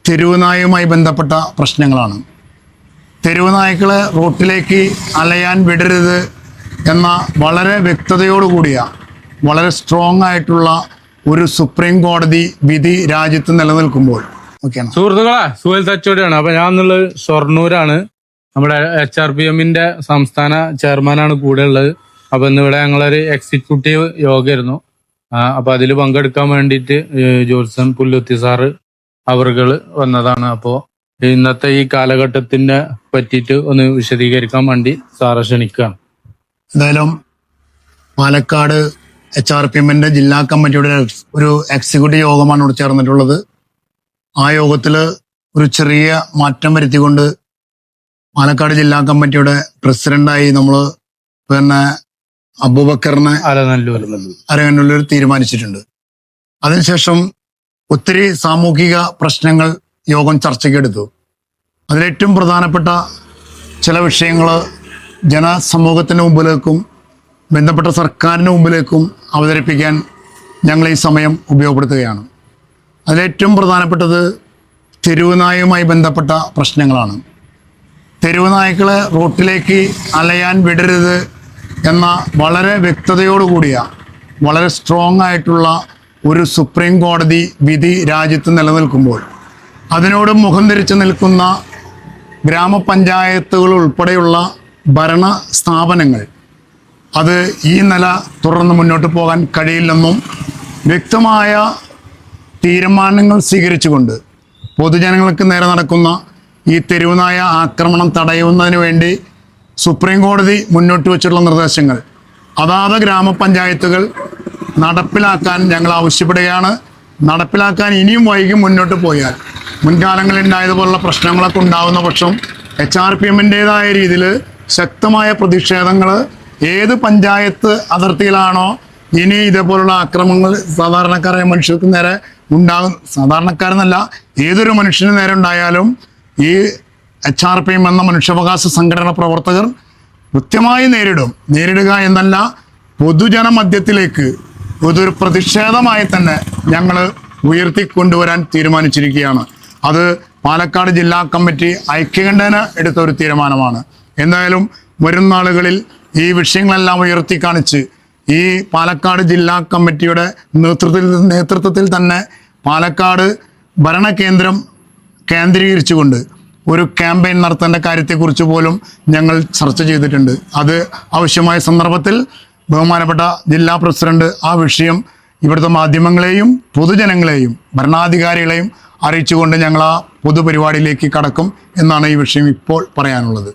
തെരുവുനായുമായി ബന്ധപ്പെട്ട പ്രശ്നങ്ങളാണ്. തെരുവുനായ്ക്കളെ റോട്ടിലേക്ക് അലയാൻ വിടരുത് എന്ന വളരെ വ്യക്തതയോടുകൂടിയ വളരെ സ്ട്രോങ് ആയിട്ടുള്ള ഒരു സുപ്രീം കോടതി വിധി രാജ്യത്ത് നിലനിൽക്കുമ്പോൾ ഓക്കെയാണ്. സുഹൃത്തുക്കളെ, സുഹേൽ തച്ചോടിയാണ്. അപ്പൊ ഞാൻ എന്നുള്ളത് ഷൊർണൂരാണ്. നമ്മുടെ HRPM സംസ്ഥാന ചെയർമാനാണ് കൂടെ ഉള്ളത്. അപ്പൊ ഇന്നിവിടെ ഞങ്ങളൊരു എക്സിക്യൂട്ടീവ് യോഗമായിരുന്നു. അപ്പൊ അതിൽ പങ്കെടുക്കാൻ വേണ്ടിയിട്ട് ജോത്സൻ പുല്ലുത്തി സാറ് അവറുകൾ വന്നതാണ്. അപ്പോ ഇന്നത്തെ ഈ കാലഘട്ടത്തിനെ പറ്റിയിട്ട് ഒന്ന് വിശദീകരിക്കാൻ വേണ്ടി സാറെ ക്ഷണിക്കുകയാണ്. എന്തായാലും പാലക്കാട് HRPM ജില്ലാ കമ്മിറ്റിയുടെ ഒരു എക്സിക്യൂട്ടീവ് യോഗമാണ് ഇവിടെ ചേർന്നിട്ടുള്ളത്. ആ യോഗത്തിൽ ഒരു ചെറിയ മാറ്റം വരുത്തിക്കൊണ്ട് പാലക്കാട് ജില്ലാ കമ്മിറ്റിയുടെ പ്രസിഡന്റായി നമ്മൾ അബൂബക്കറിനെ അരങ്ങന്നൂർ തീരുമാനിച്ചിട്ടുണ്ട്. അതിനുശേഷം ഒത്തിരി സാമൂഹിക പ്രശ്നങ്ങൾ യോഗം ചർച്ചയ്ക്കെടുത്തു. അതിലേറ്റവും പ്രധാനപ്പെട്ട ചില വിഷയങ്ങൾ ജനസമൂഹത്തിൻ്റെ മുമ്പിലേക്കും ബന്ധപ്പെട്ട സർക്കാരിൻ്റെ മുമ്പിലേക്കും അവതരിപ്പിക്കാൻ ഞങ്ങൾ ഈ സമയം ഉപയോഗപ്പെടുത്തുകയാണ്. അതിലേറ്റവും പ്രധാനപ്പെട്ടത് തെരുവുനായുമായി ബന്ധപ്പെട്ട പ്രശ്നങ്ങളാണ്. തെരുവുനായ്ക്കളെ റോട്ടിലേക്ക് അലയാൻ വിടരുത് എന്ന വളരെ വ്യക്തതയോടുകൂടിയ വളരെ സ്ട്രോങ് ആയിട്ടുള്ള ഒരു സുപ്രീം കോടതി വിധി രാജ്യത്ത് നിലനിൽക്കുമ്പോൾ അതിനോട് മുഖം തിരിച്ചു നിൽക്കുന്ന ഗ്രാമപഞ്ചായത്തുകൾ ഉൾപ്പെടെയുള്ള ഭരണ സ്ഥാപനങ്ങൾ അത് ഈ നില തുടർന്ന് മുന്നോട്ട് പോകാൻ കഴിയില്ലെന്നും വ്യക്തമായ തീരുമാനങ്ങൾ സ്വീകരിച്ചുകൊണ്ട് പൊതുജനങ്ങൾക്ക് നേരെ നടക്കുന്ന ഈ തെരുവുനായ ആക്രമണം തടയുന്നതിന് വേണ്ടി സുപ്രീം കോടതി മുന്നോട്ട് വെച്ചിട്ടുള്ള നിർദ്ദേശങ്ങൾ അതാത് ഗ്രാമപഞ്ചായത്തുകൾ നടപ്പിലാക്കാൻ ഞങ്ങൾ ആവശ്യപ്പെടുകയാണ്. നടപ്പിലാക്കാൻ ഇനിയും വൈകി മുന്നോട്ട് പോയാൽ മുൻകാലങ്ങളിൽ ഉണ്ടായതുപോലുള്ള പ്രശ്നങ്ങളൊക്കെ ഉണ്ടാകുന്ന പക്ഷം HRPMൻ്റേതായ രീതിയിൽ ശക്തമായ പ്രതിഷേധങ്ങൾ ഏത് പഞ്ചായത്ത് അതിർത്തിയിലാണോ ഇനി ഇതേപോലുള്ള ആക്രമണങ്ങൾ സാധാരണക്കാരായ മനുഷ്യർക്ക് നേരെ ഉണ്ടാകും, സാധാരണക്കാരെന്നല്ല ഏതൊരു മനുഷ്യന് നേരെ ഉണ്ടായാലും ഈ HRPM എന്ന മനുഷ്യാവകാശ സംഘടന പ്രവർത്തകർ കൃത്യമായി നേരിടുക എന്നല്ല, പൊതുജന മധ്യത്തിലേക്ക് ഇതൊരു പ്രതിഷേധമായി തന്നെ ഞങ്ങൾ ഉയർത്തിക്കൊണ്ടുവരാൻ തീരുമാനിച്ചിരിക്കുകയാണ്. അത് പാലക്കാട് ജില്ലാ കമ്മിറ്റി ഐക്യകണ്ഠേന എടുത്ത ഒരു തീരുമാനമാണ്. എന്തായാലും വരും നാളുകളിൽ ഈ വിഷയങ്ങളെല്ലാം ഉയർത്തി കാണിച്ച് ഈ പാലക്കാട് ജില്ലാ കമ്മിറ്റിയുടെ നേതൃത്വത്തിൽ തന്നെ പാലക്കാട് ഭരണകേന്ദ്രം കേന്ദ്രീകരിച്ചുകൊണ്ട് ഒരു ക്യാമ്പയിൻ നടത്തേണ്ട കാര്യത്തെക്കുറിച്ച് പോലും ഞങ്ങൾ ചർച്ച ചെയ്തിട്ടുണ്ട്. അത് ആവശ്യമായ സന്ദർഭത്തിൽ ബഹുമാനപ്പെട്ട ജില്ലാ പ്രസിഡന്റ് ആ വിഷയം ഇവിടുത്തെ മാധ്യമങ്ങളെയും പൊതുജനങ്ങളെയും ഭരണാധികാരികളെയും അറിയിച്ചുകൊണ്ട് ഞങ്ങൾ ആ പൊതുപരിപാടിയിലേക്ക് കടക്കും എന്നാണ് ഈ വിഷയം ഇപ്പോൾ പറയാനുള്ളത്.